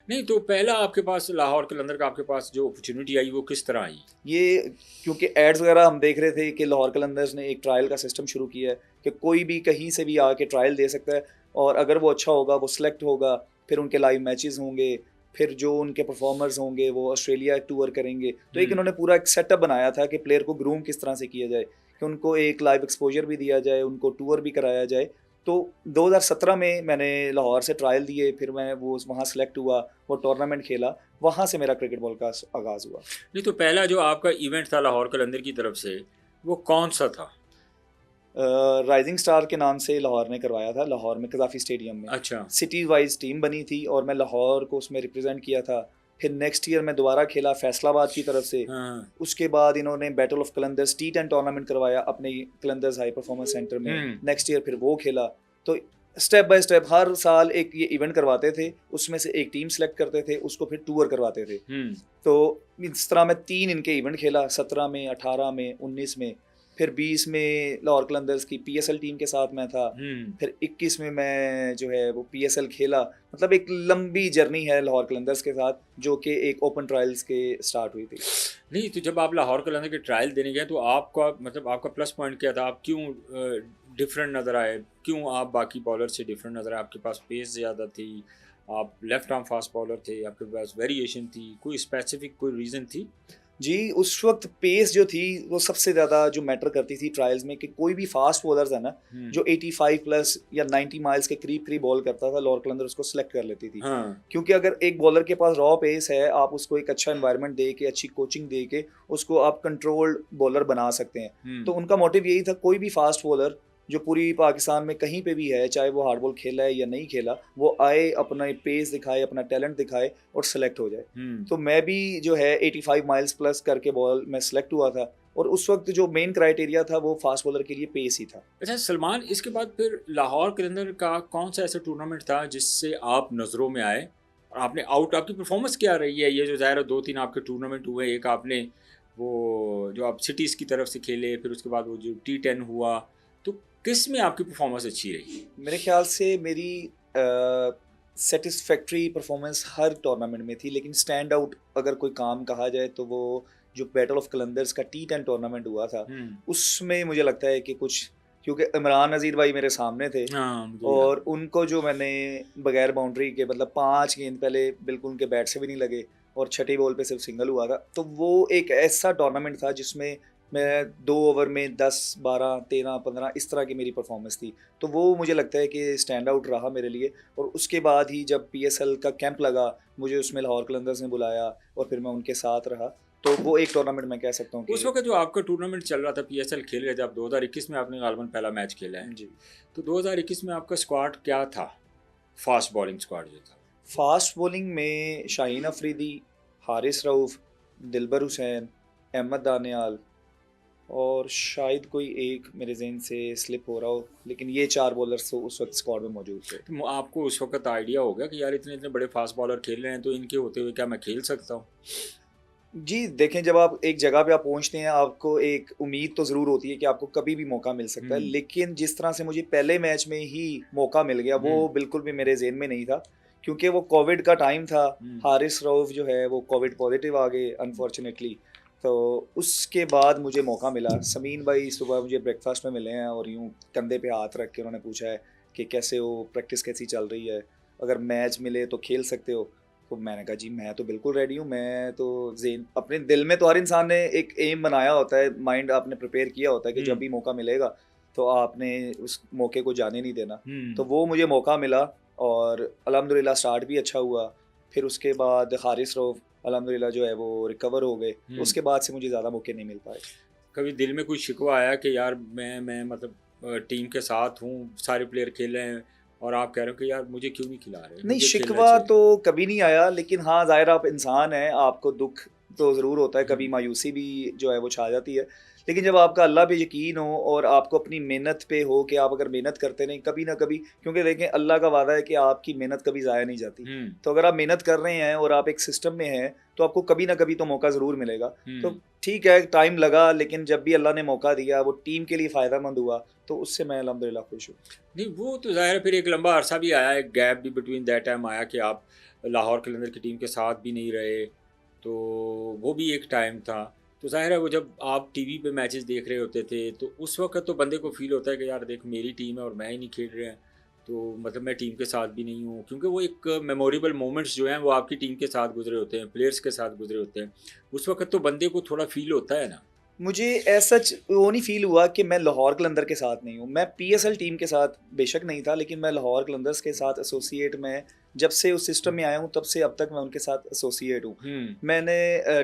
नहीं तो पहला आपके पास लाहौर कलंदर का आपके पास जो अपॉर्चुनिटी आई वो किस तरह आई? ये क्योंकि एड्स वगैरह हम देख रहे थे कि लाहौर कलंदर्स ने एक ट्रायल का सिस्टम शुरू किया है कि कोई भी कहीं से भी आके ट्रायल दे सकता है, और अगर वो अच्छा होगा वो सिलेक्ट होगा, फिर उनके लाइव मैचेस होंगे, फिर जो उनके परफॉर्मर्स होंगे वो ऑस्ट्रेलिया टूर करेंगे। तो एक इन्होंने पूरा एक सेटअप बनाया था कि प्लेयर को ग्रूम किस तरह से किया जाए, कि उनको एक लाइव एक्सपोजर भी दिया जाए, उनको टूर भी कराया जाए। तो 2017 में मैंने लाहौर से ट्रायल दिए, फिर मैं वो वहाँ सेलेक्ट हुआ, वो टूर्नामेंट खेला, वहाँ से मेरा क्रिकेट बॉल का आगाज़ हुआ। नहीं तो पहला जो आपका इवेंट था लाहौर कलंदर की तरफ से वो कौन सा था? राइजिंग स्टार के नाम से लाहौर ने करवाया था, लाहौर में कज़ाफ़ी स्टेडियम में। अच्छा। सिटी वाइज टीम बनी थी और मैं लाहौर को उसमें रिप्रेजेंट किया था। फिर नेक्स्ट ईयर मैं दोबारा खेला फैसलाबाद की तरफ से। हाँ। उसके बाद इन्होंने battle of Qalandars T10 tournament करवाया अपने कलंदर्स हाई परफॉर्मेंस सेंटर में। नेक्स्ट ईयर फिर वो खेला। तो स्टेप बाय स्टेप हर साल एक ये इवेंट करवाते थे, उसमें से एक टीम सेलेक्ट करते थे, उसको फिर टूर करवाते थे। तो इस तरह मैं 3 इनके इवेंट खेला, 17 में, 18 में, 19 में। फिर 20 में लाहौर कलंदर्स की PSL टीम के साथ मैं था। फिर 21 में मैं जो है वो PSL खेला। मतलब एक लंबी जर्नी है लाहौर कलंदर्स के साथ, जो कि एक ओपन ट्रायल्स के स्टार्ट हुई थी। नहीं तो जब आप लाहौर कलंदर के ट्रायल देने गए तो आपका मतलब आपका प्लस पॉइंट क्या था? आप क्यों डिफरेंट नज़र आए? क्यों आप बाकी बॉलर से डिफरेंट नज़र आए? आपके पास पेस ज़्यादा थी, आप लेफ्ट आर्म फास्ट बॉलर थे, आपके पास वेरिएशन थी, कोई स्पेसिफिक कोई रीज़न थी? जी, उस वक्त पेस जो थी वो सबसे ज़्यादा जो मैटर करती थी ट्रायल्स में, कि कोई भी फास्ट बॉलर्स है ना जो 85 प्लस या 90 माइल्स के करीब करीब बॉल करता था, लाहौर कलंदर उसको सेलेक्ट कर लेती थी। हाँ। क्योंकि अगर एक बॉलर के पास रॉ पेस है, आप उसको एक अच्छा एनवायरनमेंट दे के, अच्छी कोचिंग दे के उसको आप कंट्रोल्ड बॉलर बना सकते हैं। तो उनका मोटिव यही था, कोई भी फास्ट बॉलर जो पूरी पाकिस्तान में कहीं पे भी है, चाहे वो हार्ड बॉल खेला है या नहीं खेला, वो आए, अपना पेस दिखाए, अपना टैलेंट दिखाए और सेलेक्ट हो जाए। तो मैं भी जो है 85 माइल्स प्लस करके बॉल में सेलेक्ट हुआ था, और उस वक्त जो मेन क्राइटेरिया था वो फास्ट बॉलर के लिए पेस ही था। अच्छा सलमान, इसके बाद फिर लाहौर कलंदर का कौन सा ऐसा टूर्नामेंट था जिससे आप नज़रों में आए और आपने आउट, आपकी परफॉर्मेंस क्या रही है? ये जो ज़ाहिर 2-3 आपके टूर्नामेंट हुए, एक आपने वो जो आप सिटीज़ की तरफ से खेले, फिर उसके बाद वो जो T10 हुआ, तो किस में आपकी परफॉर्मेंस अच्छी रही? मेरे ख्याल से मेरी सेटिस्फैक्ट्री परफॉर्मेंस हर टूर्नामेंट में थी, लेकिन स्टैंड आउट अगर कोई काम कहा जाए तो वो जो बैटल ऑफ कलंदर्स का T10 टूर्नामेंट हुआ था, उसमें मुझे लगता है कि कुछ, क्योंकि इमरान नज़ीर भाई मेरे सामने थे, हाँ, मुझे याद और है। उनको जो मैंने बगैर बाउंड्री के, मतलब 5 गेंद पहले बिल्कुल उनके बैट से भी नहीं लगे, और छठी बॉल पे सिर्फ सिंगल हुआ था। तो वो एक ऐसा टूर्नामेंट था जिसमें मैं 2 ओवर में 10, 12, 13, 15 इस तरह की मेरी परफॉर्मेंस थी। तो वो मुझे लगता है कि स्टैंड आउट रहा मेरे लिए। और उसके बाद ही जब PSL का कैंप लगा, मुझे उसमें लाहौर कलंदर्स ने बुलाया और फिर मैं उनके साथ रहा। तो वो एक टूर्नामेंट मैं कह सकता हूँ उस कि वक्त जो आपका टूर्नामेंट चल रहा था, PSL खेल रहे थे आप, 2021 में आपने गालिबन पहला मैच खेला है, जी। तो 2021 में आपका स्क्वाड क्या था? फास्ट बॉलिंग स्क्वाड जो था। फास्ट बॉलिंग में शाहीन अफरीदी, हारिस रऊफ़, दिलबर हुसैन, अहमद दानियाल, और शायद कोई एक मेरे ज़हन से स्लिप हो रहा हो, लेकिन ये 4 बॉलर्स तो उस वक्त स्क्वाड में मौजूद थे। तो आपको उस वक्त आइडिया हो गया कि यार इतने इतने बड़े फास्ट बॉलर खेल रहे हैं, तो इनके होते हुए क्या मैं खेल सकता हूँ? जी, देखें, जब आप एक जगह पे आप पहुँचते हैं, आपको एक उम्मीद तो ज़रूर होती है कि आपको कभी भी मौका मिल सकता है, लेकिन जिस तरह से मुझे पहले मैच में ही मौका मिल गया, वो बिल्कुल भी मेरे ज़हन में नहीं था, क्योंकि वो कोविड का टाइम था। हारिस रऊफ़ जो है वो कोविड पॉजिटिव आ गए अनफॉर्चुनेटली। तो उसके बाद मुझे मौका मिला। समीन भाई सुबह मुझे ब्रेकफास्ट में मिले हैं और यूँ कंधे पे हाथ रख के उन्होंने पूछा है कि कैसे हो, प्रैक्टिस कैसी चल रही है, अगर मैच मिले तो खेल सकते हो। तो मैंने कहा जी मैं तो बिल्कुल रेडी हूँ। मैं तो ज़ेन अपने दिल में, तो हर इंसान ने एक एम बनाया होता है, माइंड आपने प्रिपेयर किया होता है कि जब भी मौका मिलेगा तो आपने उस मौके को जाने नहीं देना। तो वो मुझे मौका मिला और अल्हम्दुलिल्लाह स्टार्ट भी अच्छा हुआ। फिर उसके बाद हारिस रऊफ़ अल्हम्दुलिल्लाह जो है वो रिकवर हो गए। उसके बाद से मुझे ज़्यादा मौके नहीं मिल पाए। कभी दिल में कोई शिकवा आया कि यार मैं मतलब टीम के साथ हूँ, सारे प्लेयर खेल रहे हैं और आप कह रहे हो कि यार मुझे क्यों नहीं खिला रहे, नहीं, मुझे खेलना शिकवा चाहिए? तो कभी नहीं आया, लेकिन हाँ, ज़ाहिर आप इंसान हैं, आपको दुःख तो ज़रूर होता है, कभी मायूसी भी जो है वो छा जाती है। लेकिन जब आपका अल्लाह पे यकीन हो और आपको अपनी मेहनत पे हो कि आप अगर मेहनत करते रहें, कभी ना कभी, क्योंकि देखें अल्लाह का वादा है कि आपकी मेहनत कभी ज़ाया नहीं जाती। तो अगर आप मेहनत कर रहे हैं और आप एक सिस्टम में हैं, तो आपको कभी ना कभी तो मौका ज़रूर मिलेगा। तो ठीक है, टाइम लगा, लेकिन जब भी अल्लाह ने मौका दिया, वो टीम के लिए फ़ायदेमंद हुआ, तो उससे मैं अल्हम्दुलिल्लाह खुश हूँ। नहीं वो तो ज़ाहिर है, फिर एक लंबा अरसा भी आया, एक गैप भी बिटवीन दैट टाइम आया कि आप लाहौर कलंदर की टीम के साथ भी नहीं रहे, तो वो भी एक टाइम था। तो ज़ाहिर है वो जब आप टीवी पे मैचेस देख रहे होते थे तो उस वक्त तो बंदे को फील होता है कि यार देख मेरी टीम है और मैं ही नहीं खेल रहे हैं, तो मतलब मैं टीम के साथ भी नहीं हूँ, क्योंकि वो एक मेमोरेबल मोमेंट्स जो हैं वो आपकी टीम के साथ गुजरे होते हैं, प्लेयर्स के साथ गुजरे होते हैं। उस वक्त तो बंदे को थोड़ा फील होता है ना। मुझे ऐसा वो नहीं फील हुआ कि मैं लाहौर कलंदर के साथ नहीं हूँ। मैं पीएसएल टीम के साथ बेशक नहीं था, लेकिन मैं लाहौर कलंदर्स के साथ एसोसिएट में जब से उस सिस्टम में आया हूँ तब से अब तक मैं उनके साथ एसोसिएट हूँ। मैंने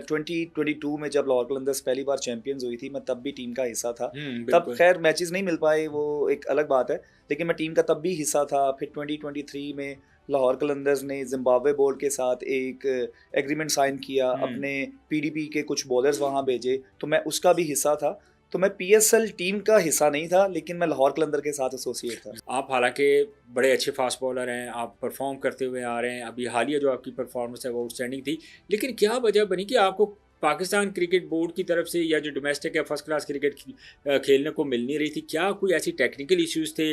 2022 में जब लाहौर कलंदर्स पहली बार चैंपियंस हुई थी, मैं तब भी टीम का हिस्सा था। तब बिल्कुल। खैर मैचेस नहीं मिल पाए, वो एक अलग बात है, लेकिन मैं टीम का तब भी हिस्सा था। फिर 2023 में लाहौर कलंदर्स ने जिम्बाब्वे बोर्ड के साथ एक एग्रीमेंट साइन किया, अपने पीडीपी के कुछ बॉलर्स वहाँ भेजे, तो मैं उसका भी हिस्सा था। तो मैं पीएसएल टीम का हिस्सा नहीं था, लेकिन मैं लाहौर कलंदर के साथ एसोसिएट था। आप हालांकि बड़े अच्छे फास्ट बॉलर हैं, आप परफॉर्म करते हुए आ रहे हैं, अभी हालिया जो आपकी परफॉर्मेंस है वो आउटस्टैंडिंग थी, लेकिन क्या वजह बनी कि आपको पाकिस्तान क्रिकेट बोर्ड की तरफ से या जो डोमेस्टिक या फर्स्ट क्लास क्रिकेट खेलने को मिल नहीं रही थी? क्या कोई ऐसी टेक्निकल इश्यूज थे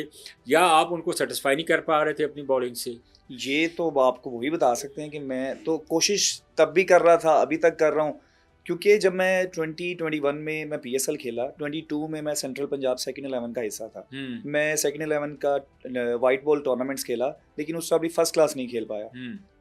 या आप उनको सेटिस्फाई नहीं कर पा रहे थे अपनी बॉलिंग से? ये तो आपको वही बता सकते हैं कि मैं तो कोशिश तब भी कर रहा था, अभी तक कर रहा हूँ। क्योंकि जब मैं 2021 में मैं पीएसएल खेला, 22 में मैं सेंट्रल पंजाब सेकंड 11 का हिस्सा था। मैं सेकंड 11 का वाइट बॉल टूर्नामेंट्स खेला, लेकिन उससे अभी फर्स्ट क्लास नहीं खेल पाया।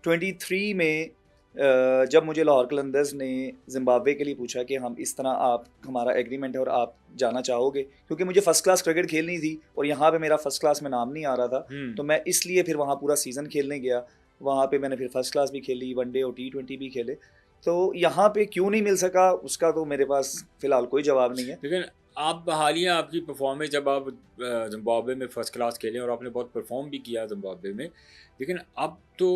23 में जब मुझे लाहौर कलंदर्स ने जिम्बाब्वे के लिए पूछा कि हम इस तरह, आप हमारा एग्रीमेंट है और आप जाना चाहोगे, क्योंकि मुझे फर्स्ट क्लास क्रिकेट खेलनी थी और यहाँ पे मेरा फर्स्ट क्लास में नाम नहीं आ रहा था, तो मैं इसलिए फिर वहाँ पूरा सीज़न खेलने गया। वहाँ पे मैंने फिर फर्स्ट क्लास भी खेली, वनडे और T20 भी खेले। तो यहाँ पे क्यों नहीं मिल सका उसका तो मेरे पास फ़िलहाल कोई जवाब नहीं है। लेकिन आप हालिया आपकी परफॉर्मेंस, जब आप जिम्बाब्वे में फर्स्ट क्लास खेले और आपने बहुत परफॉर्म भी किया जिम्बाब्वे में, लेकिन अब तो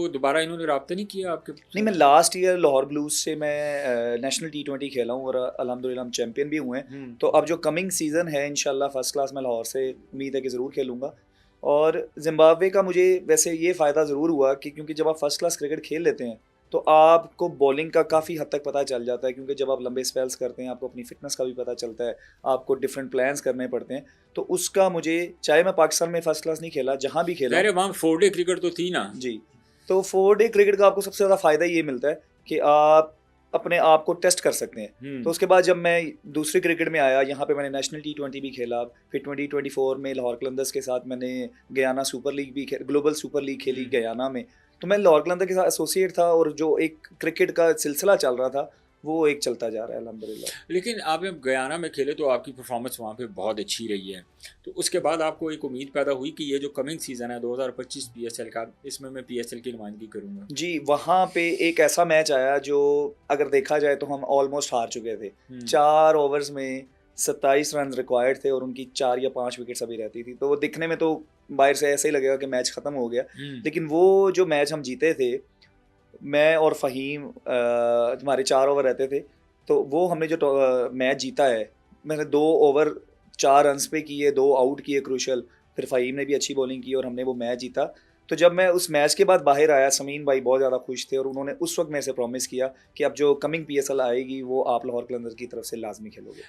दोबारा इन्होंने रब्ता नहीं किया आपके? नहीं, मैं लास्ट ईयर लाहौर ब्लूज से मैं नेशनल T20 खेला हूँ और अल्हम्दुलिल्लाह हम चैंपियन भी हुए हैं। तो अब जो कमिंग सीज़न है इंशाल्लाह फर्स्ट क्लास में लाहौर से उम्मीद है कि ज़रूर खेलूँगा। और जिम्बाब्वे का मुझे वैसे ये फ़ायदा ज़रूर हुआ कि क्योंकि जब आप फर्स्ट क्लास क्रिकेट खेल लेते हैं तो आपको बॉलिंग का काफ़ी हद तक पता चल जाता है, क्योंकि जब आप लंबे स्पेल्स करते हैं आपको अपनी फ़िटनेस का भी पता चलता है, आपको डिफरेंट प्लान्स करने पड़ते हैं। तो उसका मुझे, चाहे मैं पाकिस्तान में फर्स्ट क्लास नहीं खेला, जहाँ भी खेला, अरे वहाँ 4 डे क्रिकेट तो थी ना जी, तो 4 डे क्रिकेट का आपको सबसे ज़्यादा फ़ायदा ये मिलता है कि आप अपने आप को टेस्ट कर सकते हैं। तो उसके बाद जब मैं दूसरी क्रिकेट में आया, यहाँ पे मैंने नेशनल T20 भी खेला, फिर 2024 में लाहौर कलंदर्स के साथ मैंने गयाना सुपर लीग भी ग्लोबल सुपर लीग खेली गयाना में। तो मैं लाहौर कलंदर के साथ एसोसिएट था और जो एक क्रिकेट का सिलसिला चल रहा था वो एक चलता जा रहा है अल्हम्दुलिल्लाह। लेकिन आप जब गयाना में खेले तो आपकी परफॉर्मेंस वहाँ पे बहुत अच्छी रही है, तो उसके बाद आपको एक उम्मीद पैदा हुई कि ये जो कमिंग सीज़न है 2025 पीएसएल का, इसमें मैं पीएसएल की नुमाइंदगी करूँगा? जी, वहाँ पे एक ऐसा मैच आया जो अगर देखा जाए तो हम ऑलमोस्ट हार चुके थे। 4 ओवर्स में 27 रन रिक्वायर्ड थे और उनकी 4 या 5 विकेट्स अभी रहती थी। तो वो दिखने में तो बाहर से ऐसा ही लगेगा कि मैच ख़त्म हो गया, लेकिन वो जो मैच हम जीते थे, मैं और फ़हीम, हमारे 4 ओवर रहते थे, तो वो हमने जो मैच जीता है, मैंने 2 ओवर 4 रन्स पे किए, 2 आउट किए क्रूशियल, फिर फ़हीम ने भी अच्छी बॉलिंग की और हमने वो मैच जीता। तो जब मैं उस मैच के बाद बाहर आया, समीन भाई बहुत ज़्यादा खुश थे और उन्होंने उस वक्त मेरे से प्रॉमिस किया कि अब जो कमिंग पीएसएल आएगी वो आप लाहौर कलंदर की तरफ से लाजमी खेलोगे।